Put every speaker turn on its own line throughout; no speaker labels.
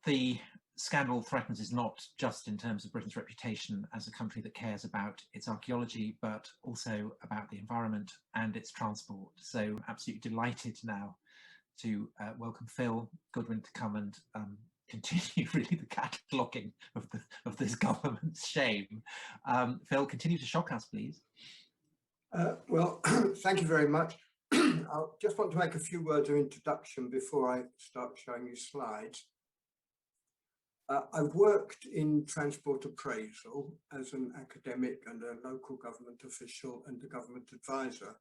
the scandal threatens is not just in terms of Britain's reputation as a country that cares about its archaeology, but also about the environment and its transport. So absolutely delighted now to welcome Phil Goodwin to come and continue really the cataloguing of this government's shame. Phil, continue to shock us, please.
Well, thank you very much. I just want to make a few words of introduction before I start showing you slides. I've worked in transport appraisal as an academic and a local government official and a government advisor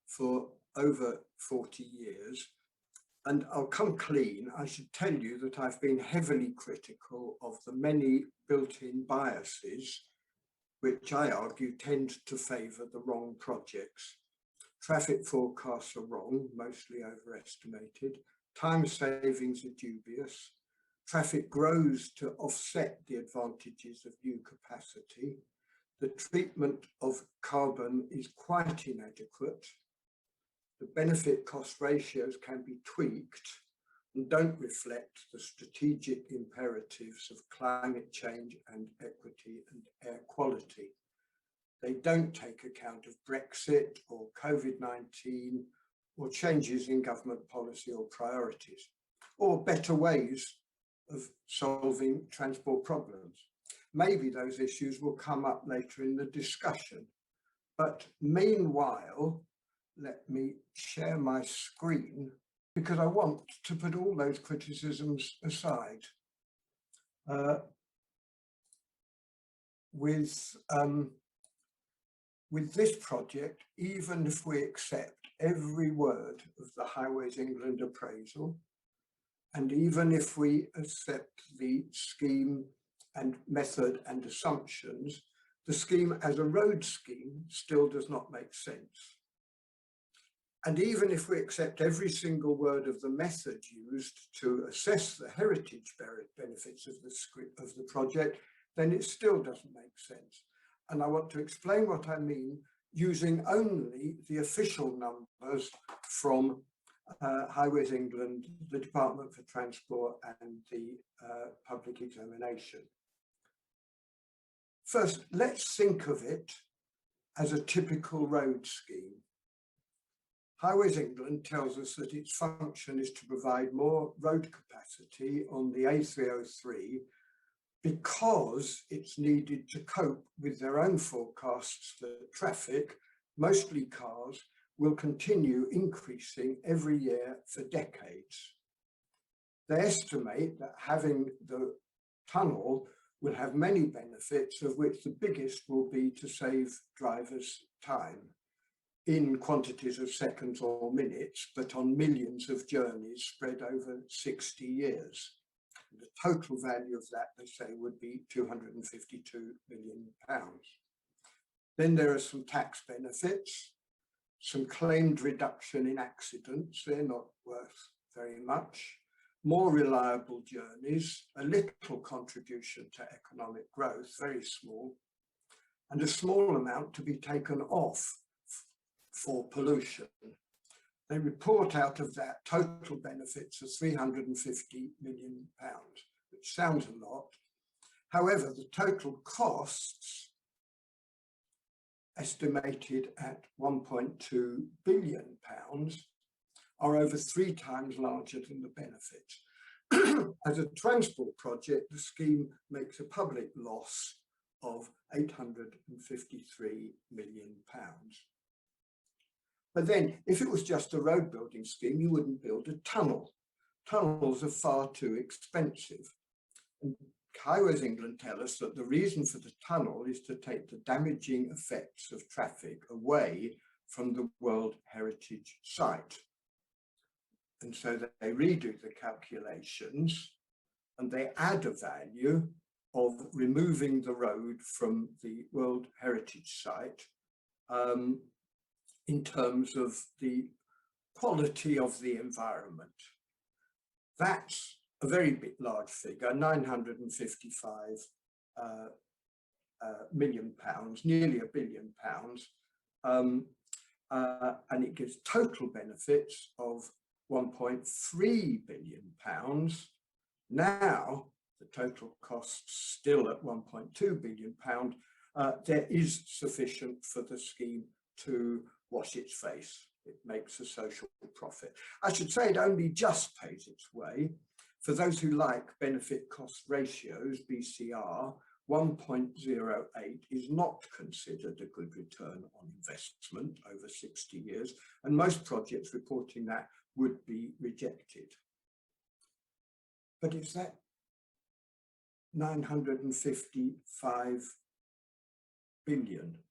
for over 40 years. And I'll come clean. I should tell you that I've been heavily critical of the many built-in biases which I argue tend to favour the wrong projects. Traffic forecasts are wrong, mostly overestimated. Time savings are dubious. Traffic grows to offset the advantages of new capacity. The treatment of carbon is quite inadequate. The benefit cost ratios can be tweaked and don't reflect the strategic imperatives of climate change and equity and air quality. They don't take account of Brexit or COVID-19 or changes in government policy or priorities, or better ways of solving transport problems. Maybe those issues will come up later in the discussion, but meanwhile, let me share my screen because I want to put all those criticisms aside. With this project, even if we accept every word of the Highways England appraisal, and even if we accept the scheme and method and assumptions, the scheme as a road scheme still does not make sense. And even if we accept every single word of the method used to assess the heritage benefits of the project, then it still doesn't make sense. And I want to explain what I mean using only the official numbers from Highways England, the Department for Transport and the public examination. First, let's think of it as a typical road scheme. Highways England tells us that its function is to provide more road capacity on the A303 because it's needed to cope with their own forecasts that traffic, mostly cars, will continue increasing every year for decades. They estimate that having the tunnel will have many benefits, of which the biggest will be to save drivers time in quantities of seconds or minutes, but on millions of journeys spread over 60 years. The total value of that, they say, would be £252 million. Then there are some tax benefits, some claimed reduction in accidents, they're not worth very much, more reliable journeys, a little contribution to economic growth, very small, and a small amount to be taken off for pollution. They report out of that total benefits of £350 million, which sounds a lot. However, the total costs, estimated at £1.2 billion, are over 3 times larger than the benefits. As a transport project, the scheme makes a public loss of £853 million. But then, if it was just a road building scheme, you wouldn't build a tunnel. Tunnels are far too expensive. And Highways England tell us that the reason for the tunnel is to take the damaging effects of traffic away from the World Heritage Site. And so they redo the calculations and they add a value of removing the road from the World Heritage Site in terms of the quality of the environment. That's a very big, large figure, £955 million, nearly £1 billion, and it gives total benefits of £1.3 billion, Now, the total cost still at £1.2 billion, there is sufficient for the scheme to wash its face. It makes a social profit. I should say it only just pays its way. For those who like benefit cost ratios, BCR, 1.08 is not considered a good return on investment over 60 years, and most projects reporting that would be rejected. But it's that 955 billion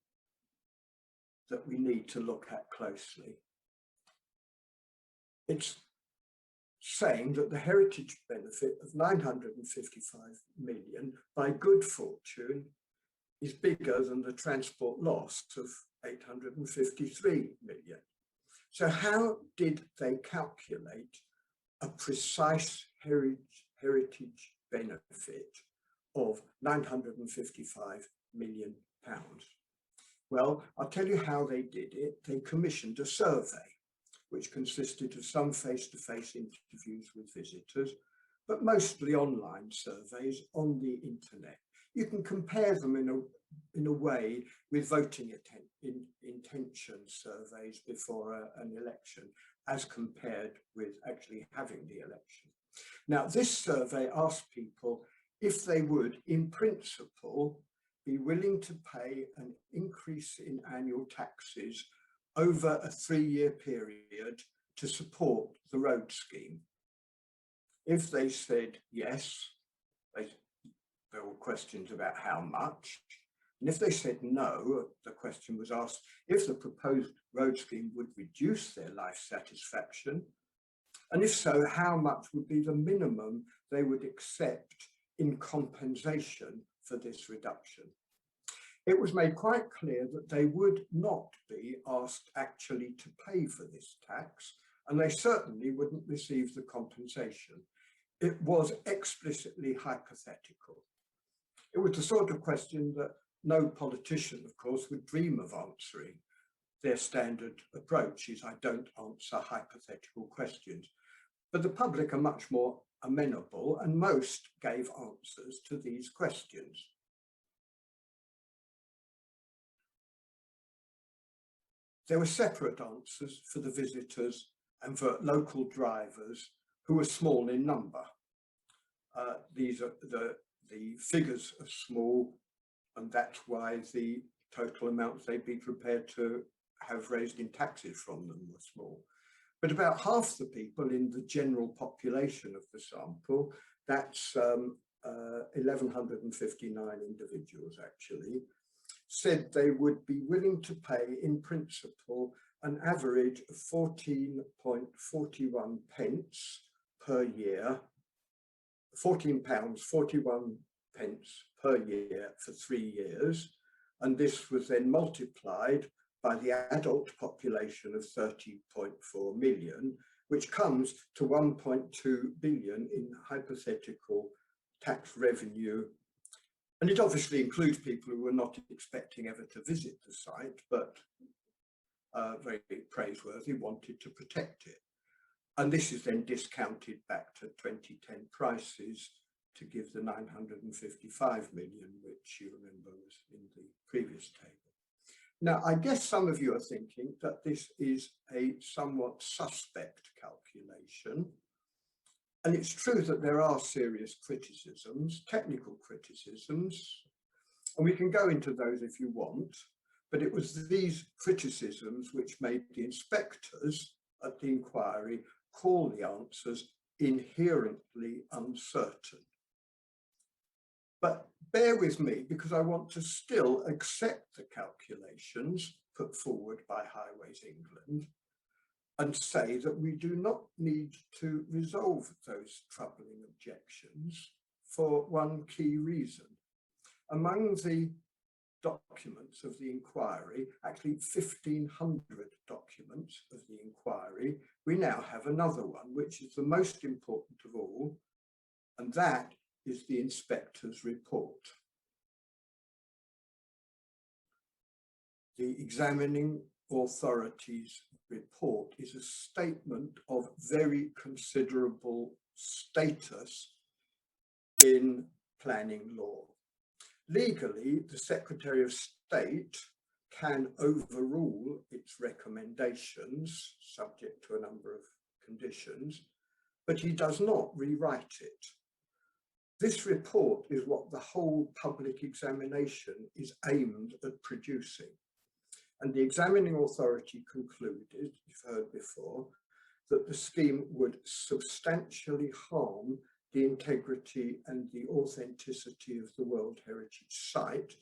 that we need to look at closely. It's saying that the heritage benefit of 955 million by good fortune is bigger than the transport loss of 853 million. So how did they calculate a precise heritage benefit of 955 million pounds? Well, I'll tell you how they did it. They commissioned a survey which consisted of some face-to-face interviews with visitors, but mostly online surveys on the internet. You can compare them in a way with voting intention surveys before an election, as compared with actually having the election. Now, this survey asked people if they would, in principle, be willing to pay an increase in annual taxes over a 3-year period to support the road scheme. If they said yes, there were questions about how much. And if they said no, the question was asked if the proposed road scheme would reduce their life satisfaction. And if so, how much would be the minimum they would accept in compensation for this reduction? It was made quite clear that they would not be asked actually to pay for this tax, and they certainly wouldn't receive the compensation. It was explicitly hypothetical. It was the sort of question that no politician, of course, would dream of answering. Their standard approach is, I don't answer hypothetical questions. But the public are much more amenable, and most gave answers to these questions. There were separate answers for the visitors and for local drivers who were small in number. These are the figures are small, and that's why the total amounts they'd be prepared to have raised in taxes from them were small. But about half the people in the general population of the sample, that's 1,159 individuals actually, said they would be willing to pay in principle an average of 14.41 pence per year, £14.41 per year for 3 years. And this was then multiplied by the adult population of 30.4 million, which comes to 1.2 billion in hypothetical tax revenue. And it obviously includes people who were not expecting ever to visit the site, but very praiseworthy, wanted to protect it. And this is then discounted back to 2010 prices to give the 955 million, which you remember was in the previous table. Now, I guess some of you are thinking that this is a somewhat suspect calculation. And it's true that there are serious criticisms, technical criticisms, and we can go into those if you want, but it was these criticisms which made the inspectors at the inquiry call the answers inherently uncertain. But bear with me, because I want to still accept the calculations put forward by Highways England and say that we do not need to resolve those troubling objections for one key reason. Among the documents of the inquiry, actually 1,500 documents of the inquiry, we now have another one, which is the most important of all, and that is the inspector's report. The examining authority's report is a statement of very considerable status in planning law. Legally, the Secretary of State can overrule its recommendations, subject to a number of conditions, but he does not rewrite it. This report is what the whole public examination is aimed at producing. And the examining authority concluded, you've heard before, that the scheme would substantially harm the integrity and the authenticity of the World Heritage Site,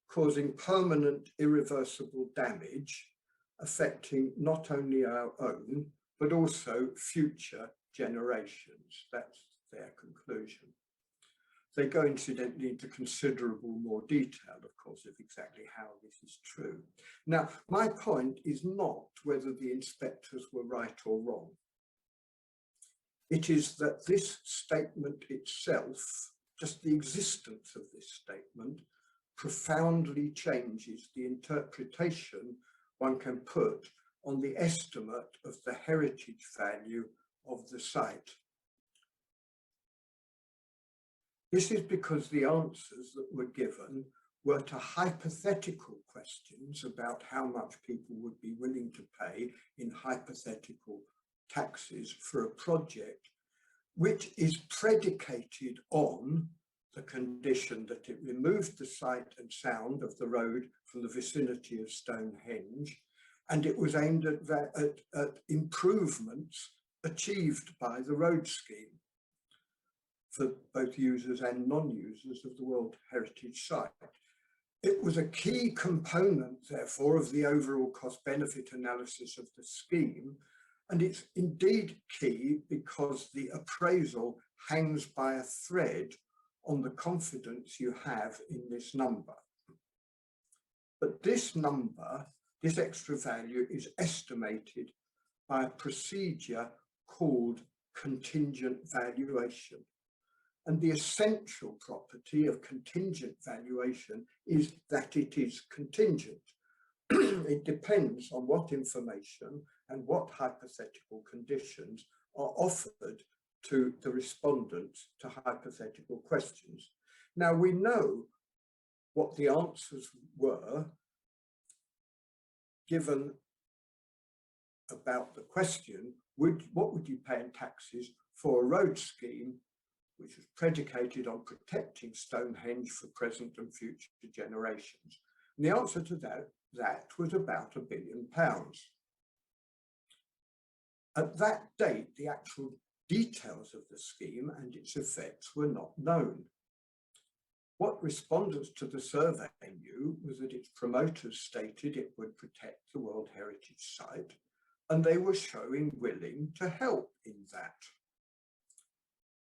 causing permanent, irreversible damage, affecting not only our own, but also future generations. That's their conclusion. They go incidentally into considerable more detail, of course, of exactly how this is true. Now, my point is not whether the inspectors were right or wrong. It is that this statement itself, just the existence of this statement, profoundly changes the interpretation one can put on the estimate of the heritage value of the site. This is because the answers that were given were to hypothetical questions about how much people would be willing to pay in hypothetical taxes for a project, which is predicated on the condition that it removed the sight and sound of the road from the vicinity of Stonehenge, and it was aimed at improvements achieved by the road scheme for both users and non-users of the World Heritage Site. It was a key component, therefore, of the overall cost-benefit analysis of the scheme, and it's indeed key because the appraisal hangs by a thread on the confidence you have in this number. But this number, this extra value, is estimated by a procedure called contingent valuation. And the essential property of contingent valuation is that it is contingent. It depends on what information and what hypothetical conditions are offered to the respondents to hypothetical questions. Now, we know what the answers were given about the question, what would you pay in taxes for a road scheme which was predicated on protecting Stonehenge for present and future generations? And the answer to that was about £1 billion. At that date, the actual details of the scheme and its effects were not known. What respondents to the survey knew was that its promoters stated it would protect the World Heritage Site, and they were showing willing to help in that.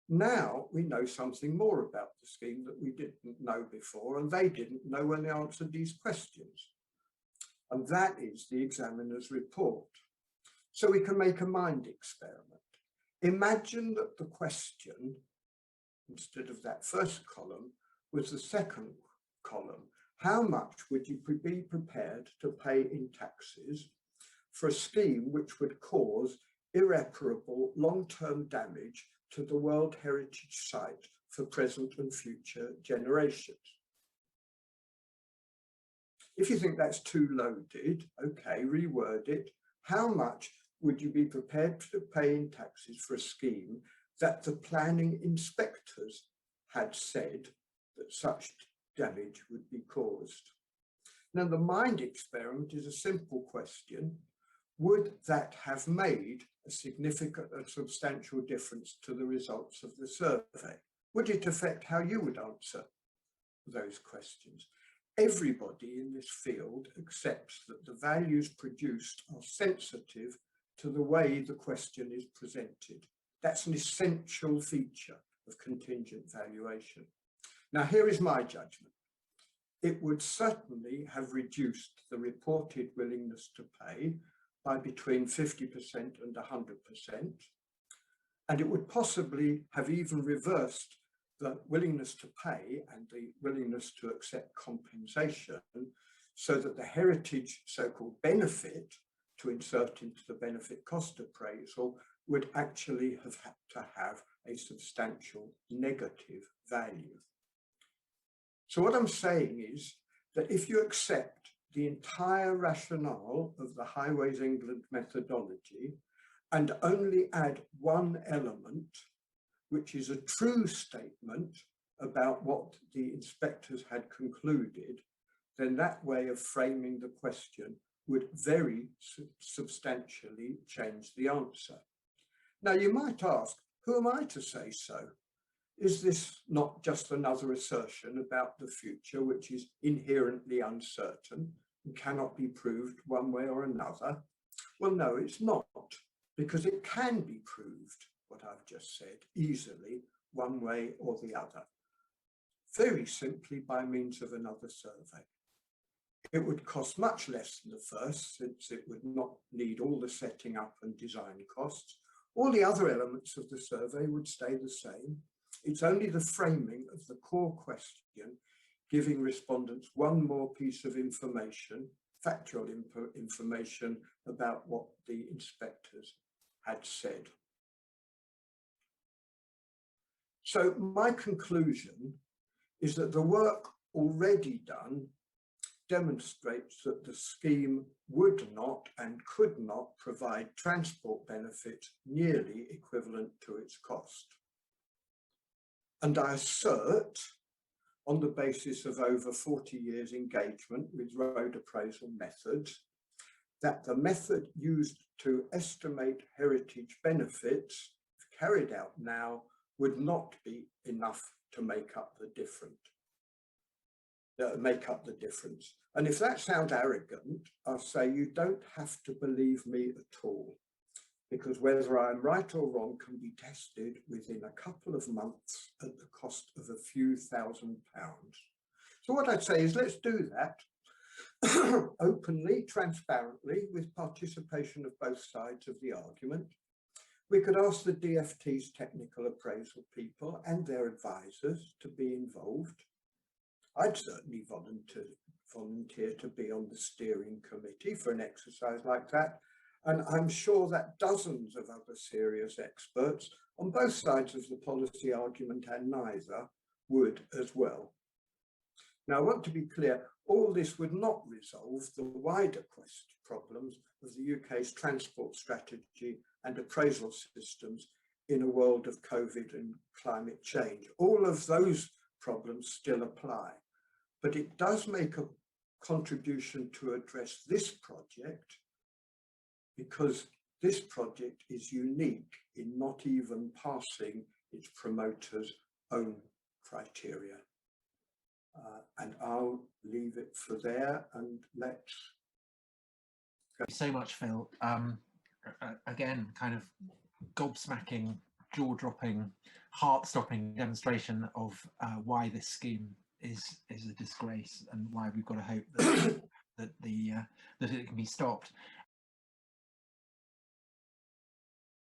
Now we know something more about the scheme that we didn't know before, and they didn't know when they answered these questions. And that is the examiner's report. So we can make a mind experiment. Imagine that the question, instead of that first column, was the second column. How much would you be prepared to pay in taxes for a scheme which would cause irreparable long-term damage to the World Heritage Site for present and future generations? If you think that's too loaded, okay, reword it. How much would you be prepared to pay in taxes for a scheme that the planning inspectors had said that such damage would be caused? Now, the mind experiment is a simple question. Would that have made a significant and substantial difference to the results of the survey? Would it affect how you would answer those questions? Everybody in this field accepts that the values produced are sensitive to the way the question is presented. That's an essential feature of contingent valuation. Now, here is my judgment. It would certainly have reduced the reported willingness to pay by between 50% and 100%, and it would possibly have even reversed the willingness to pay and the willingness to accept compensation, so that the heritage so-called benefit to insert into the benefit cost appraisal would actually have had to have a substantial negative value. So what I'm saying is that if you accept the entire rationale of the Highways England methodology and only add one element, which is a true statement about what the inspectors had concluded, then that way of framing the question would very substantially change the answer. Now, you might ask, who am I to say so? Is this not just another assertion about the future, which is inherently uncertain and cannot be proved one way or another? Well, no, it's not, because it can be proved, what I've just said, easily, one way or the other, very simply by means of another survey. It would cost much less than the first, since it would not need all the setting up and design costs. All the other elements of the survey would stay the same. It's only the framing of the core question, giving respondents one more piece of information, factual information about what the inspectors had said. So my conclusion is that the work already done demonstrates that the scheme would not and could not provide transport benefits nearly equivalent to its cost. And I assert, on the basis of over 40 years engagement with road appraisal methods, that the method used to estimate heritage benefits, if carried out now, would not be enough to make up the difference. And if that sounds arrogant, I'll say you don't have to believe me at all, because whether I'm right or wrong can be tested within a couple of months at the cost of a few £1,000s. So what I'd say is, let's do that openly, transparently, with participation of both sides of the argument. We could ask the DFT's technical appraisal people and their advisors to be involved. I'd certainly volunteer to be on the steering committee for an exercise like that. And I'm sure that dozens of other serious experts on both sides of the policy argument and neither would as well. Now, I want to be clear, all this would not resolve the wider problems of the UK's transport strategy and appraisal systems in a world of COVID and climate change. All of those problems still apply, but it does make a contribution to address this project, because this project is unique in not even passing its promoters' own criteria. And I'll leave it for there, and let's go.
Thank you so much, Phil. Again, kind of gobsmacking, jaw-dropping, heart-stopping demonstration of why this scheme is a disgrace and why we've got to hope that that it can be stopped.